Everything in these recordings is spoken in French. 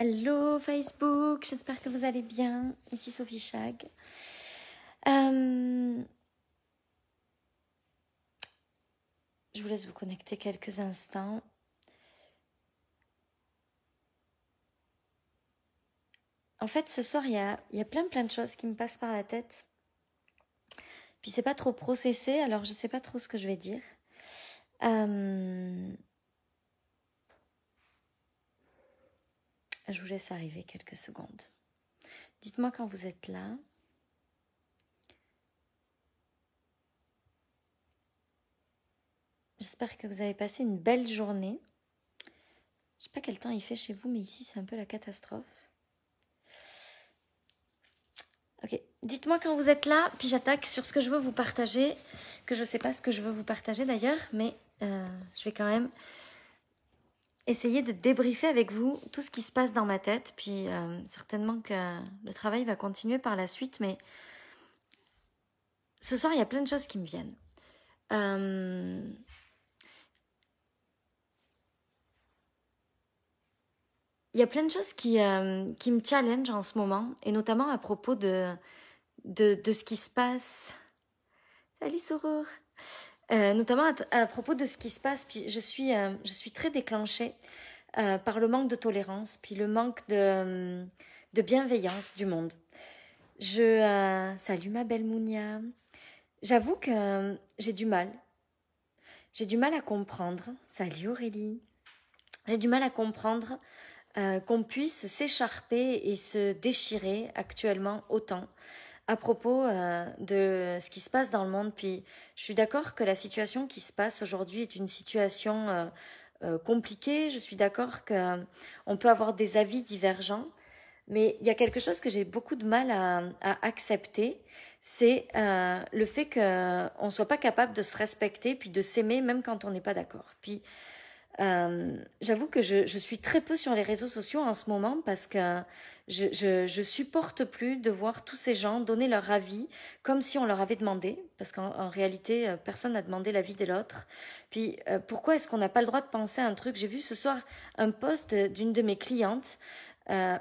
Hello Facebook, j'espère que vous allez bien. Ici Sophie Chag. Je vous laisse vous connecter quelques instants. En fait, ce soir, il y a plein de choses qui me passent par la tête. Puis c'est pas trop processé, alors je sais pas trop ce que je vais dire. Je vous laisse arriver quelques secondes. Dites-moi quand vous êtes là. J'espère que vous avez passé une belle journée. Je sais pas quel temps il fait chez vous, mais ici c'est un peu la catastrophe. Ok, dites-moi quand vous êtes là, puis j'attaque sur ce que je veux vous partager, que je sais pas ce que je veux vous partager d'ailleurs, mais je vais quand même essayer de débriefer avec vous tout ce qui se passe dans ma tête, puis certainement que le travail va continuer par la suite, mais ce soir il y a plein de choses qui me viennent. Il y a plein de choses qui me challengent en ce moment, et notamment à propos de ce qui se passe. Salut Soror. Notamment à propos de ce qui se passe, puis je suis très déclenchée par le manque de tolérance, puis le manque de bienveillance du monde. Salut ma belle Mounia. J'avoue que j'ai du mal. J'ai du mal à comprendre. Salut Aurélie. J'ai du mal à comprendre qu'on puisse s'écharper et se déchirer actuellement autant à propos de ce qui se passe dans le monde. Puis je suis d'accord que la situation qui se passe aujourd'hui est une situation compliquée. Je suis d'accord qu'on peut avoir des avis divergents. Mais il y a quelque chose que j'ai beaucoup de mal à accepter, c'est le fait qu'on ne soit pas capable de se respecter puis de s'aimer même quand on n'est pas d'accord. Puis j'avoue que je suis très peu sur les réseaux sociaux en ce moment parce que je supporte plus de voir tous ces gens donner leur avis comme si on leur avait demandé, parce qu'en réalité personne n'a demandé l'avis de l'autre. Puis pourquoi est-ce qu'on n'a pas le droit de penser à un truc? J'ai vu ce soir un post d'une de mes clientes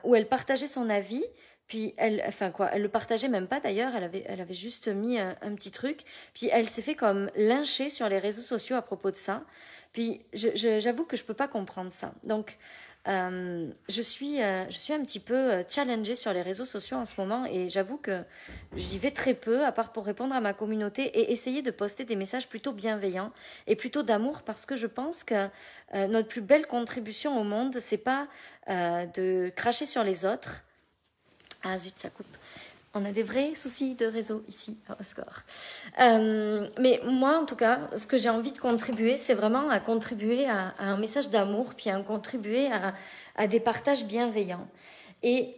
où elle partageait son avis. Puis elle le partageait même pas d'ailleurs, elle avait juste mis un petit truc. Puis elle s'est fait comme lyncher sur les réseaux sociaux à propos de ça. Puis j'avoue que je peux pas comprendre ça. Donc je suis un petit peu challengée sur les réseaux sociaux en ce moment et j'avoue que j'y vais très peu, à part pour répondre à ma communauté et essayer de poster des messages plutôt bienveillants et plutôt d'amour, parce que je pense que notre plus belle contribution au monde, c'est pas de cracher sur les autres. Ah zut, ça coupe. On a des vrais soucis de réseau ici à Oscar. Mais moi, en tout cas, ce que j'ai envie de contribuer, c'est vraiment à contribuer à un message d'amour, puis à contribuer à des partages bienveillants. Et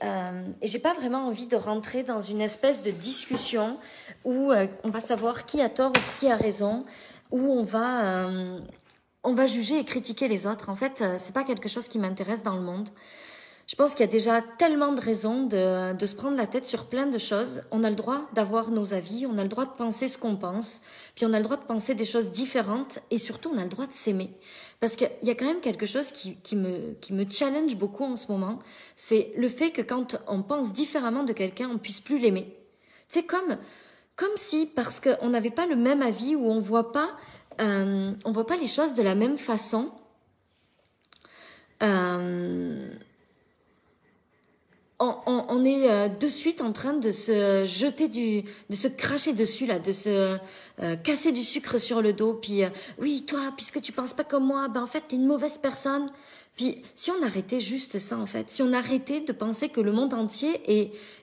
j'ai pas vraiment envie de rentrer dans une espèce de discussion où on va savoir qui a tort ou qui a raison, où on va juger et critiquer les autres. En fait, c'est pas quelque chose qui m'intéresse dans le monde. Je pense qu'il y a déjà tellement de raisons de se prendre la tête sur plein de choses. On a le droit d'avoir nos avis, on a le droit de penser ce qu'on pense, puis on a le droit de penser des choses différentes et surtout on a le droit de s'aimer. Parce qu'il y a quand même quelque chose qui me challenge beaucoup en ce moment, c'est le fait que quand on pense différemment de quelqu'un, on puisse plus l'aimer. C'est comme si, parce qu'on n'avait pas le même avis ou on voit pas les choses de la même façon, on est de suite en train de se jeter de se cracher dessus là, de se casser du sucre sur le dos. Puis oui, toi, puisque tu penses pas comme moi, ben en fait t'es une mauvaise personne. Puis si on arrêtait juste ça en fait, si on arrêtait de penser que le monde entier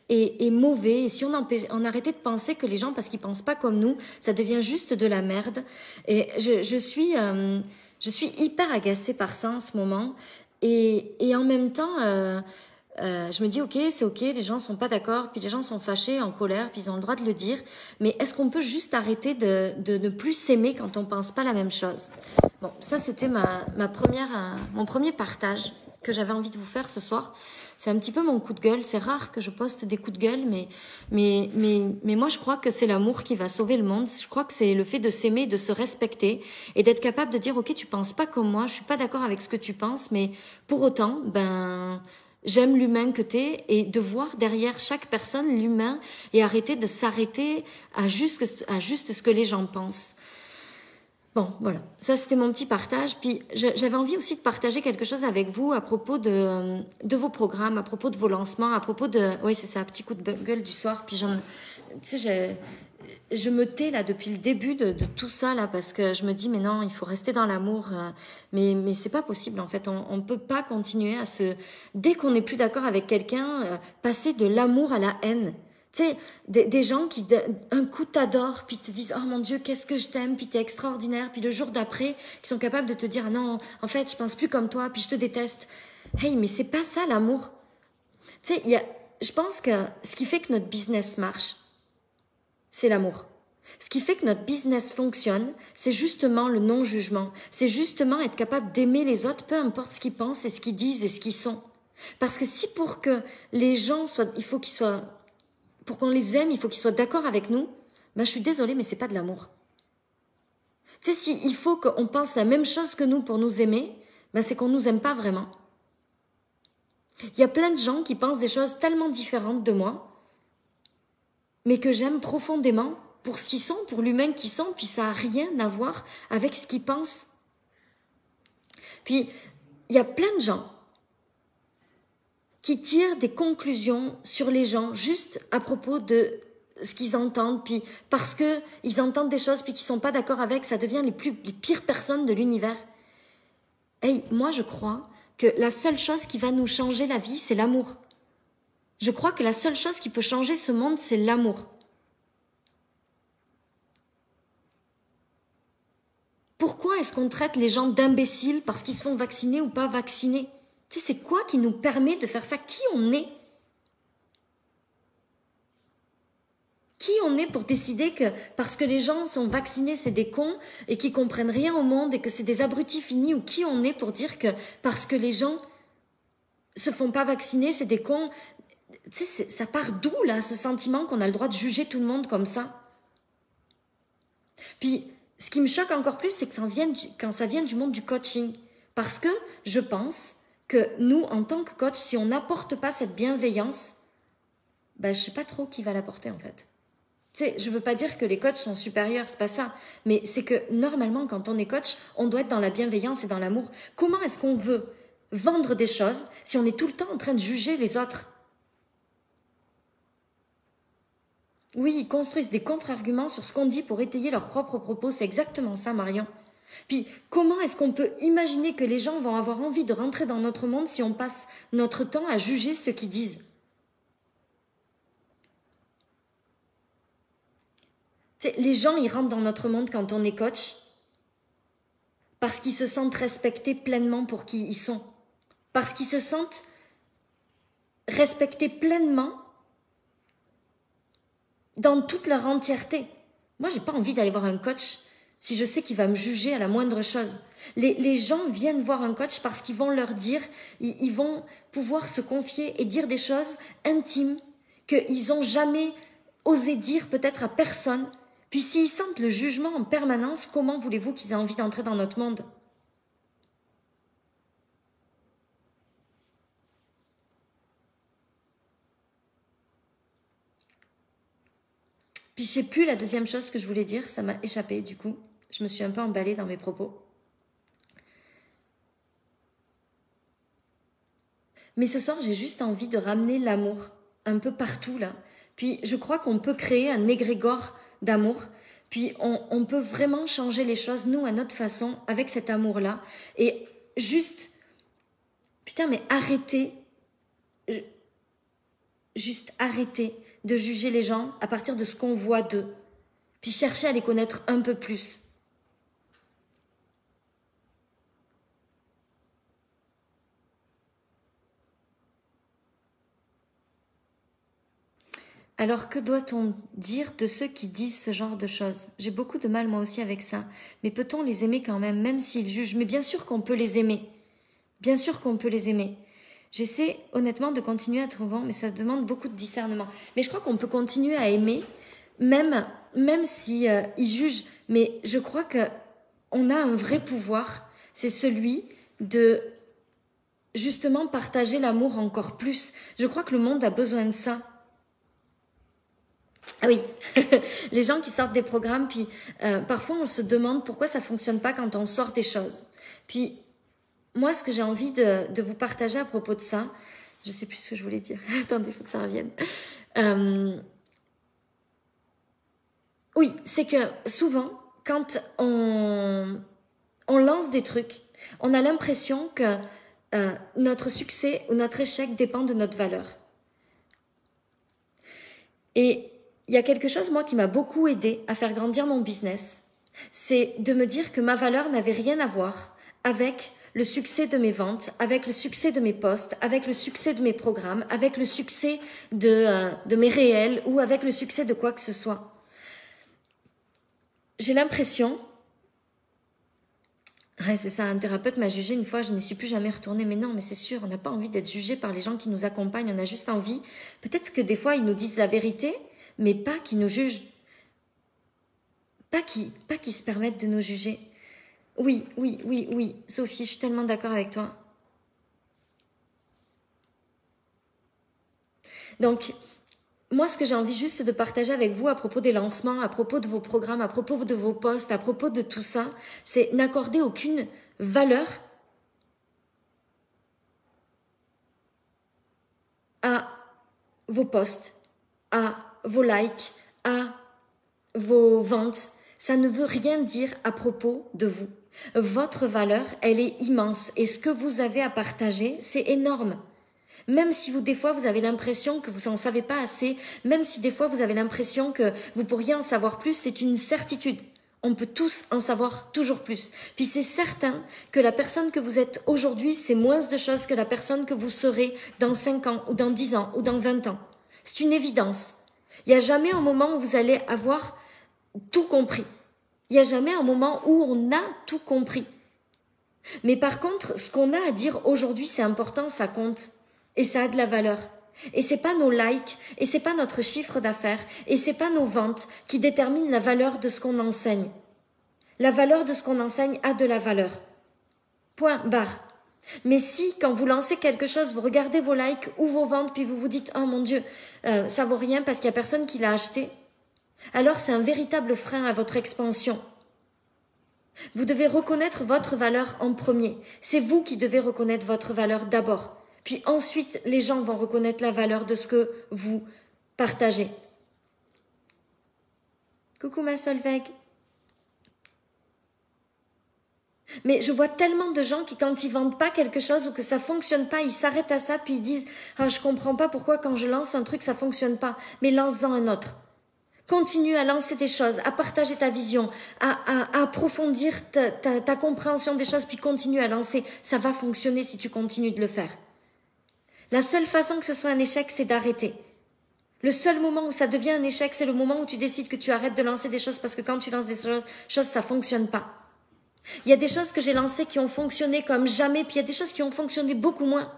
est mauvais, et si on arrêtait de penser que les gens, parce qu'ils pensent pas comme nous, ça devient juste de la merde. Et je suis hyper agacée par ça en ce moment. Et en même temps. Je me dis ok, c'est ok, les gens sont pas d'accord, puis les gens sont fâchés, en colère, puis ils ont le droit de le dire. Mais est-ce qu'on peut juste arrêter de ne plus s'aimer quand on pense pas la même chose? Bon, ça c'était mon premier partage que j'avais envie de vous faire ce soir. C'est un petit peu mon coup de gueule. C'est rare que je poste des coups de gueule, mais moi je crois que c'est l'amour qui va sauver le monde. Je crois que c'est le fait de s'aimer, de se respecter et d'être capable de dire ok, tu penses pas comme moi, je suis pas d'accord avec ce que tu penses, mais pour autant, j'aime l'humain que t'es et de voir derrière chaque personne l'humain et arrêter de s'arrêter à juste ce que les gens pensent. Bon, voilà, ça c'était mon petit partage. Puis j'avais envie aussi de partager quelque chose avec vous à propos de vos programmes, à propos de vos lancements, à propos de... Oui, c'est ça, petit coup de gueule du soir. Puis tu sais, je me tais là depuis le début de tout ça là parce que je me dis mais non, il faut rester dans l'amour. Mais c'est pas possible en fait. On peut pas continuer à dès qu'on n'est plus d'accord avec quelqu'un, passer de l'amour à la haine. Tu sais, des gens qui un coup t'adorent, puis te disent « Oh mon Dieu, qu'est-ce que je t'aime, puis t'es extraordinaire », puis le jour d'après, qui sont capables de te dire « Ah non, en fait, je pense plus comme toi, puis je te déteste ». Hey, mais c'est pas ça l'amour. Tu sais, je pense que ce qui fait que notre business marche, c'est l'amour. Ce qui fait que notre business fonctionne, c'est justement le non-jugement. C'est justement être capable d'aimer les autres, peu importe ce qu'ils pensent et ce qu'ils disent et ce qu'ils sont. Parce que si pour que les gens pour qu'on les aime, il faut qu'ils soient d'accord avec nous, ben je suis désolée, mais c'est pas de l'amour. Tu sais, s'il faut qu'on pense la même chose que nous pour nous aimer, ben c'est qu'on nous aime pas vraiment. Il y a plein de gens qui pensent des choses tellement différentes de moi, mais que j'aime profondément pour ce qu'ils sont, pour l'humain qu'ils sont, puis ça n'a rien à voir avec ce qu'ils pensent. Puis, il y a plein de gens qui tirent des conclusions sur les gens juste à propos de ce qu'ils entendent, puis parce qu'ils entendent des choses puis qu'ils sont pas d'accord avec, ça devient les pires personnes de l'univers. Hey, moi je crois que la seule chose qui va nous changer la vie, c'est l'amour. Je crois que la seule chose qui peut changer ce monde, c'est l'amour. Pourquoi est-ce qu'on traite les gens d'imbéciles parce qu'ils se font vacciner ou pas vacciner? Tu sais, c'est quoi qui nous permet de faire ça? Qui on est? Qui on est pour décider que parce que les gens sont vaccinés, c'est des cons et qui comprennent rien au monde et que c'est des abrutis finis? Ou qui on est pour dire que parce que les gens se font pas vacciner, c'est des cons? Tu sais, ça part d'où là, ce sentiment qu'on a le droit de juger tout le monde comme ça? Puis, ce qui me choque encore plus, c'est que quand ça vient du monde du coaching. Parce que je pense que nous, en tant que coach, si on n'apporte pas cette bienveillance, ben, je sais pas trop qui va l'apporter en fait. Tu sais, je veux pas dire que les coachs sont supérieurs, c'est pas ça. Mais c'est que normalement, quand on est coach, on doit être dans la bienveillance et dans l'amour. Comment est-ce qu'on veut vendre des choses si on est tout le temps en train de juger les autres? Oui, ils construisent des contre-arguments sur ce qu'on dit pour étayer leurs propres propos. C'est exactement ça, Marion. Puis, comment est-ce qu'on peut imaginer que les gens vont avoir envie de rentrer dans notre monde si on passe notre temps à juger ce qu'ils disent? Tu sais, les gens, ils rentrent dans notre monde quand on est coach parce qu'ils se sentent respectés pleinement pour qui ils sont. Parce qu'ils se sentent respectés pleinement dans toute leur entièreté. Moi, j'ai pas envie d'aller voir un coach si je sais qu'il va me juger à la moindre chose. Les gens viennent voir un coach parce qu'ils vont leur dire, ils vont pouvoir se confier et dire des choses intimes qu'ils n'ont jamais osé dire peut-être à personne. Puis s'ils sentent le jugement en permanence, comment voulez-vous qu'ils aient envie d'entrer dans notre monde? Puis je sais plus la deuxième chose que je voulais dire, ça m'a échappé du coup. Je me suis un peu emballée dans mes propos. Mais ce soir, j'ai juste envie de ramener l'amour un peu partout là. Puis je crois qu'on peut créer un égrégore d'amour. Puis on peut vraiment changer les choses, nous, à notre façon, avec cet amour-là. Et juste, putain, mais arrêtez, juste arrêtez de juger les gens à partir de ce qu'on voit d'eux. Puis cherchez à les connaître un peu plus. Alors que doit-on dire de ceux qui disent ce genre de choses? J'ai beaucoup de mal moi aussi avec ça. Mais peut-on les aimer quand même, même s'ils jugent? Mais bien sûr qu'on peut les aimer. Bien sûr qu'on peut les aimer. J'essaie honnêtement de continuer à trouver, mais ça demande beaucoup de discernement. Mais je crois qu'on peut continuer à aimer, même si ils jugent. Mais je crois que on a un vrai pouvoir, c'est celui de justement partager l'amour encore plus. Je crois que le monde a besoin de ça. Ah oui, les gens qui sortent des programmes, puis parfois on se demande pourquoi ça fonctionne pas quand on sort des choses. Puis moi, ce que j'ai envie de vous partager à propos de ça, je sais plus ce que je voulais dire. Attendez, il faut que ça revienne. Oui, c'est que souvent, quand on lance des trucs, on a l'impression que notre succès ou notre échec dépend de notre valeur. Et il y a quelque chose, moi, qui m'a beaucoup aidé à faire grandir mon business, c'est de me dire que ma valeur n'avait rien à voir avec le succès de mes ventes, avec le succès de mes posts, avec le succès de mes programmes, avec le succès de mes réels ou avec le succès de quoi que ce soit. J'ai l'impression... Ouais, c'est ça, un thérapeute m'a jugé une fois, je n'y suis plus jamais retournée. Mais non, mais c'est sûr, on n'a pas envie d'être jugé par les gens qui nous accompagnent, on a juste envie, peut-être que des fois ils nous disent la vérité, mais pas qu'ils nous jugent. Pas qu'ils se permettent de nous juger. Oui, Sophie, je suis tellement d'accord avec toi. Donc, moi, ce que j'ai envie juste de partager avec vous à propos des lancements, à propos de vos programmes, à propos de vos posts, à propos de tout ça, c'est n'accorder aucune valeur à vos posts, à vos likes, à vos ventes. Ça ne veut rien dire à propos de vous. Votre valeur, elle est immense et ce que vous avez à partager, c'est énorme. Même si des fois, vous avez l'impression que vous n'en savez pas assez, même si des fois, vous avez l'impression que vous pourriez en savoir plus, c'est une certitude. On peut tous en savoir toujours plus. Puis c'est certain que la personne que vous êtes aujourd'hui, c'est moins de choses que la personne que vous serez dans 5 ans, ou dans 10 ans, ou dans 20 ans. C'est une évidence. Il n'y a jamais un moment où vous allez avoir tout compris. Il n'y a jamais un moment où on a tout compris. Mais par contre, ce qu'on a à dire aujourd'hui, c'est important, ça compte. Et ça a de la valeur. Et c'est pas nos likes, et c'est pas notre chiffre d'affaires, et c'est pas nos ventes qui déterminent la valeur de ce qu'on enseigne. La valeur de ce qu'on enseigne a de la valeur. Point barre. Mais si, quand vous lancez quelque chose, vous regardez vos likes ou vos ventes, puis vous vous dites « Oh mon Dieu, ça vaut rien parce qu'il y a personne qui l'a acheté », alors c'est un véritable frein à votre expansion. Vous devez reconnaître votre valeur en premier. C'est vous qui devez reconnaître votre valeur d'abord. Puis ensuite, les gens vont reconnaître la valeur de ce que vous partagez. Coucou ma Solveig. Mais je vois tellement de gens qui, quand ils vendent pas quelque chose ou que ça fonctionne pas, ils s'arrêtent à ça puis ils disent « Ah, je comprends pas pourquoi quand je lance un truc, ça fonctionne pas. » Mais lance-en un autre. Continue à lancer des choses, à partager ta vision, à approfondir ta compréhension des choses, puis continue à lancer. Ça va fonctionner si tu continues de le faire. La seule façon que ce soit un échec, c'est d'arrêter. Le seul moment où ça devient un échec, c'est le moment où tu décides que tu arrêtes de lancer des choses parce que quand tu lances des choses, ça fonctionne pas. Il y a des choses que j'ai lancées qui ont fonctionné comme jamais, puis il y a des choses qui ont fonctionné beaucoup moins.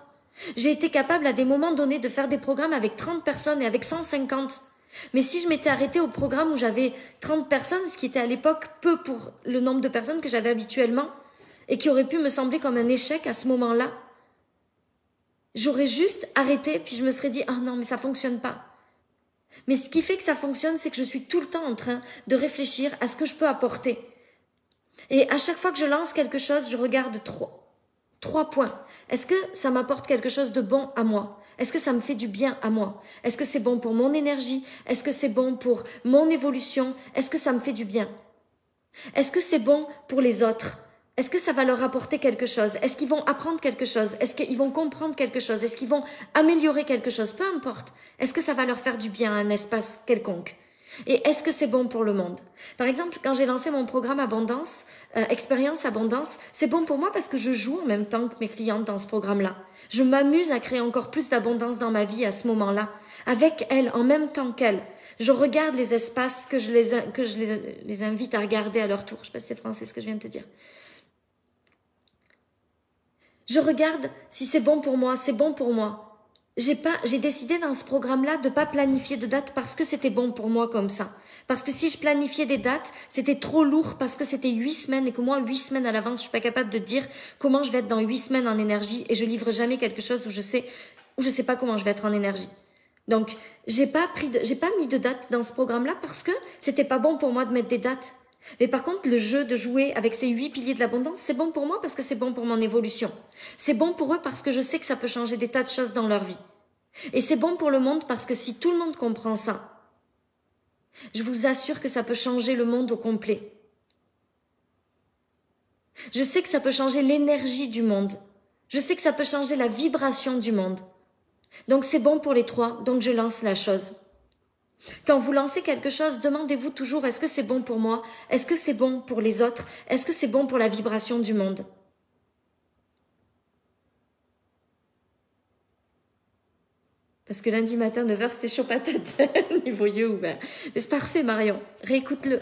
J'ai été capable à des moments donnés de faire des programmes avec 30 personnes et avec 150. Mais si je m'étais arrêtée au programme où j'avais 30 personnes, ce qui était à l'époque peu pour le nombre de personnes que j'avais habituellement, et qui aurait pu me sembler comme un échec à ce moment-là, j'aurais juste arrêté, puis je me serais dit « Ah non, mais ça fonctionne pas ». Mais ce qui fait que ça fonctionne, c'est que je suis tout le temps en train de réfléchir à ce que je peux apporter. Et à chaque fois que je lance quelque chose, je regarde trois points. Est-ce que ça m'apporte quelque chose de bon à moi? Est-ce que ça me fait du bien à moi? Est-ce que c'est bon pour mon énergie? Est-ce que c'est bon pour mon évolution? Est-ce que ça me fait du bien? Est-ce que c'est bon pour les autres? Est-ce que ça va leur apporter quelque chose? Est-ce qu'ils vont apprendre quelque chose? Est-ce qu'ils vont comprendre quelque chose? Est-ce qu'ils vont améliorer quelque chose? Peu importe. Est-ce que ça va leur faire du bien à un espace quelconque? Et est-ce que c'est bon pour le monde? Par exemple, quand j'ai lancé mon programme Abondance, Expérience Abondance, c'est bon pour moi parce que je joue en même temps que mes clientes dans ce programme-là. Je m'amuse à créer encore plus d'abondance dans ma vie à ce moment-là, avec elles, en même temps qu'elles. Je regarde les espaces que je les invite à regarder à leur tour. Je sais pas si c'est français ce que je viens de te dire. Je regarde si c'est bon pour moi, c'est bon pour moi. J'ai décidé dans ce programme-là de pas planifier de date parce que c'était bon pour moi comme ça. Parce que si je planifiais des dates, c'était trop lourd parce que c'était 8 semaines et que moi, 8 semaines à l'avance, je suis pas capable de dire comment je vais être dans 8 semaines en énergie et je livre jamais quelque chose où je sais pas comment je vais être en énergie. Donc, j'ai pas mis de date dans ce programme-là parce que c'était pas bon pour moi de mettre des dates. Mais par contre, le jeu de jouer avec ces 8 piliers de l'abondance, c'est bon pour moi parce que c'est bon pour mon évolution. C'est bon pour eux parce que je sais que ça peut changer des tas de choses dans leur vie. Et c'est bon pour le monde parce que si tout le monde comprend ça, je vous assure que ça peut changer le monde au complet. Je sais que ça peut changer l'énergie du monde. Je sais que ça peut changer la vibration du monde. Donc c'est bon pour les trois, donc je lance la chose. Quand vous lancez quelque chose, demandez-vous toujours, est-ce que c'est bon pour moi? Est-ce que c'est bon pour les autres? Est-ce que c'est bon pour la vibration du monde? Parce que lundi matin, 9h, c'était chaud patate, niveau yeux ouverts. Mais c'est parfait, Marion. Réécoute-le.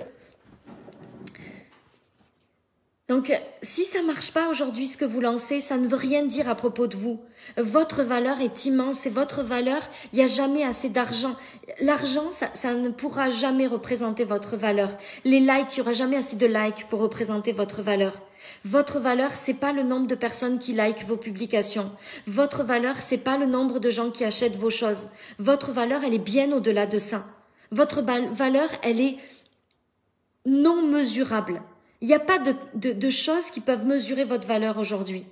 Donc, si ça marche pas aujourd'hui, ce que vous lancez, ça ne veut rien dire à propos de vous. Votre valeur est immense et votre valeur, il n'y a jamais assez d'argent. L'argent, ça ne pourra jamais représenter votre valeur. Les likes, il n'y aura jamais assez de likes pour représenter votre valeur. Votre valeur, c'est pas le nombre de personnes qui likent vos publications. Votre valeur, c'est pas le nombre de gens qui achètent vos choses. Votre valeur, elle est bien au-delà de ça. Votre valeur, elle est non mesurable. Il n'y a pas de choses qui peuvent mesurer votre valeur aujourd'hui.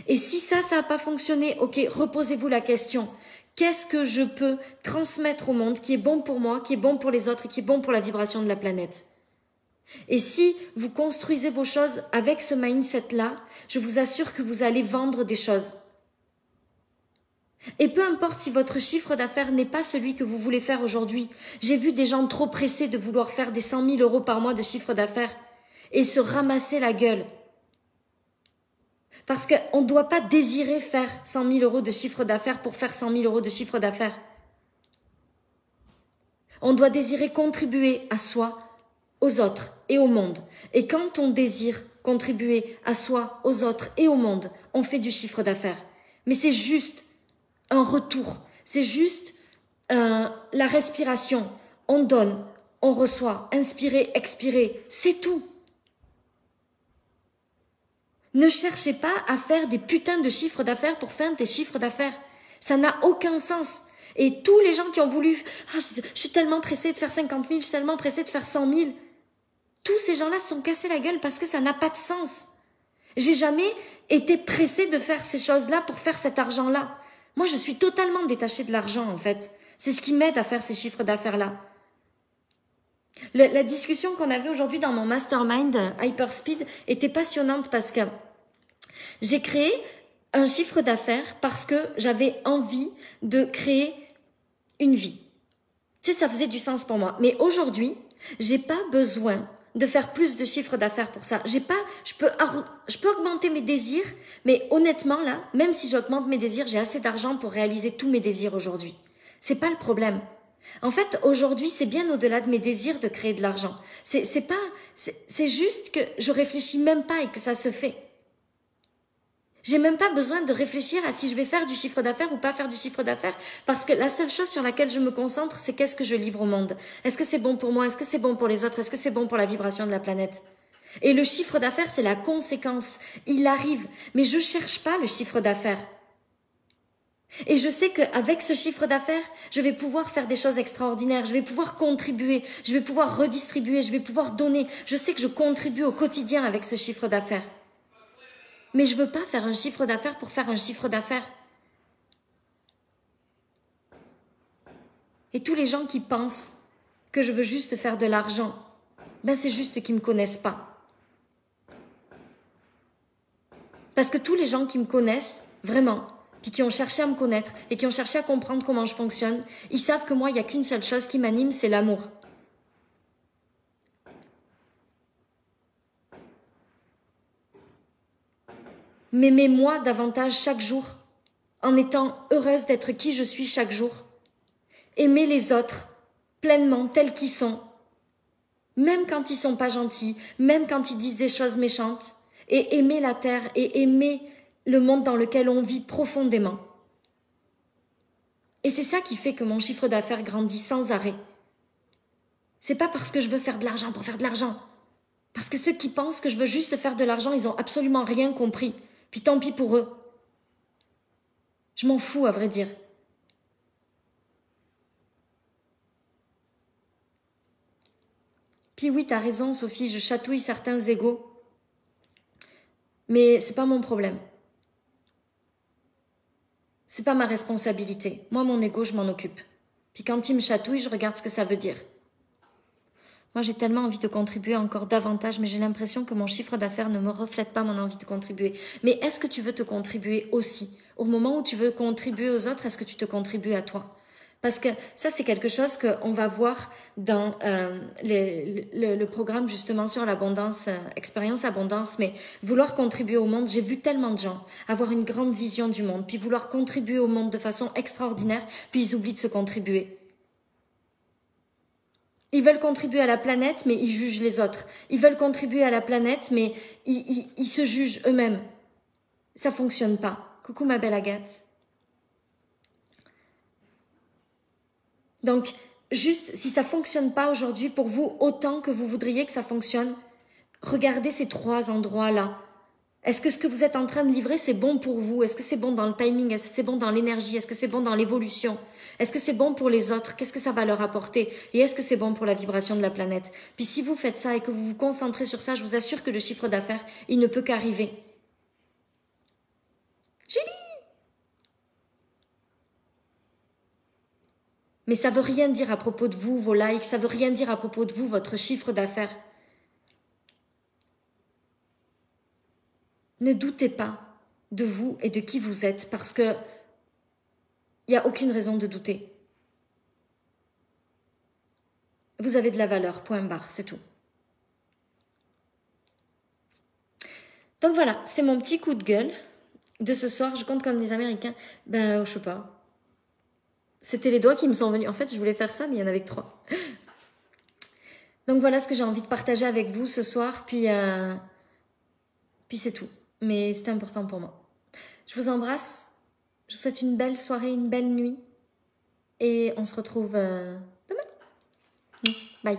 Et si ça n'a pas fonctionné, ok, reposez-vous la question. Qu'est-ce que je peux transmettre au monde qui est bon pour moi, qui est bon pour les autres et qui est bon pour la vibration de la planète? Et si vous construisez vos choses avec ce mindset-là, je vous assure que vous allez vendre des choses. Et peu importe si votre chiffre d'affaires n'est pas celui que vous voulez faire aujourd'hui. J'ai vu des gens trop pressés de vouloir faire des 100 000 euros par mois de chiffre d'affaires et se ramasser la gueule. Parce qu'on ne doit pas désirer faire 100 000 euros de chiffre d'affaires pour faire 100 000 euros de chiffre d'affaires. On doit désirer contribuer à soi, aux autres et au monde. Et quand on désire contribuer à soi, aux autres et au monde, on fait du chiffre d'affaires. Mais c'est juste un retour, c'est juste la respiration. On donne, on reçoit, inspirer, expirer, c'est tout. Ne cherchez pas à faire des putains de chiffres d'affaires pour faire des chiffres d'affaires. Ça n'a aucun sens. Et tous les gens qui ont voulu, je suis tellement pressée de faire 50 000, je suis tellement pressée de faire 100 000, tous ces gens-là se sont cassés la gueule parce que ça n'a pas de sens. J'ai jamais été pressée de faire ces choses-là pour faire cet argent-là. Moi, je suis totalement détachée de l'argent, en fait. C'est ce qui m'aide à faire ces chiffres d'affaires-là. La discussion qu'on avait aujourd'hui dans mon mastermind Hyperspeed était passionnante parce que j'ai créé un chiffre d'affaires parce que j'avais envie de créer une vie. Tu sais, ça faisait du sens pour moi. Mais aujourd'hui, j'ai pas besoin de faire plus de chiffre d'affaires pour ça. Je peux augmenter mes désirs, mais honnêtement, là, même si j'augmente mes désirs, j'ai assez d'argent pour réaliser tous mes désirs aujourd'hui. C'est pas le problème. En fait, aujourd'hui, c'est bien au-delà de mes désirs de créer de l'argent. C'est juste que je réfléchis même pas et que ça se fait. J'ai même pas besoin de réfléchir à si je vais faire du chiffre d'affaires ou pas faire du chiffre d'affaires, parce que la seule chose sur laquelle je me concentre, c'est qu'est-ce que je livre au monde. Est-ce que c'est bon pour moi? Est-ce que c'est bon pour les autres? Est-ce que c'est bon pour la vibration de la planète? Et le chiffre d'affaires, c'est la conséquence. Il arrive. Mais je cherche pas le chiffre d'affaires. Et je sais qu'avec ce chiffre d'affaires, je vais pouvoir faire des choses extraordinaires, je vais pouvoir contribuer, je vais pouvoir redistribuer, je vais pouvoir donner. Je sais que je contribue au quotidien avec ce chiffre d'affaires. Mais je veux pas faire un chiffre d'affaires pour faire un chiffre d'affaires. Et tous les gens qui pensent que je veux juste faire de l'argent, ben c'est juste qu'ils me connaissent pas. Parce que tous les gens qui me connaissent, vraiment, puis qui ont cherché à me connaître et qui ont cherché à comprendre comment je fonctionne, ils savent que moi, il n'y a qu'une seule chose qui m'anime, c'est l'amour. M'aimez-moi davantage chaque jour, en étant heureuse d'être qui je suis chaque jour. Aimez les autres, pleinement, tels qu'ils sont. Même quand ils sont pas gentils, même quand ils disent des choses méchantes. Et aimer la terre, et aimer le monde dans lequel on vit profondément. Et c'est ça qui fait que mon chiffre d'affaires grandit sans arrêt. C'est pas parce que je veux faire de l'argent pour faire de l'argent. Parce que ceux qui pensent que je veux juste faire de l'argent, ils ont absolument rien compris. Puis tant pis pour eux. Je m'en fous, à vrai dire. Puis oui, t'as raison, Sophie, je chatouille certains égos. Mais c'est pas mon problème. C'est pas ma responsabilité. Moi, mon ego, je m'en occupe. Puis quand il me chatouille, je regarde ce que ça veut dire. Moi, j'ai tellement envie de contribuer encore davantage, mais j'ai l'impression que mon chiffre d'affaires ne me reflète pas mon envie de contribuer. Mais est-ce que tu veux te contribuer aussi? Au moment où tu veux contribuer aux autres, est-ce que tu te contribues à toi? Parce que ça, c'est quelque chose qu'on va voir dans le programme justement sur l'abondance, expérience abondance, mais vouloir contribuer au monde, j'ai vu tellement de gens avoir une grande vision du monde, puis vouloir contribuer au monde de façon extraordinaire, puis ils oublient de se contribuer. Ils veulent contribuer à la planète, mais ils jugent les autres. Ils veulent contribuer à la planète, mais ils se jugent eux-mêmes. Ça fonctionne pas. Coucou ma belle Agathe. Donc, juste, si ça fonctionne pas aujourd'hui pour vous, autant que vous voudriez que ça fonctionne, regardez ces 3 endroits-là. Est-ce que ce que vous êtes en train de livrer, c'est bon pour vous? Est-ce que c'est bon dans le timing? Est-ce que c'est bon dans l'énergie? Est-ce que c'est bon dans l'évolution? Est-ce que c'est bon pour les autres? Qu'est-ce que ça va leur apporter? Et est-ce que c'est bon pour la vibration de la planète? Puis si vous faites ça et que vous vous concentrez sur ça, je vous assure que le chiffre d'affaires, il ne peut qu'arriver. Julie! Mais ça veut rien dire à propos de vous, vos likes, ça veut rien dire à propos de vous, votre chiffre d'affaires. Ne doutez pas de vous et de qui vous êtes parce que il n'y a aucune raison de douter. Vous avez de la valeur, point barre, c'est tout. Donc voilà, c'était mon petit coup de gueule de ce soir. Je compte comme les Américains. Ben, je sais pas. C'était les doigts qui me sont venus. En fait, je voulais faire ça, mais il y en avait que 3. Donc voilà ce que j'ai envie de partager avec vous ce soir. Puis c'est tout. Mais c'était important pour moi. Je vous embrasse. Je vous souhaite une belle soirée, une belle nuit. Et on se retrouve demain. Bye.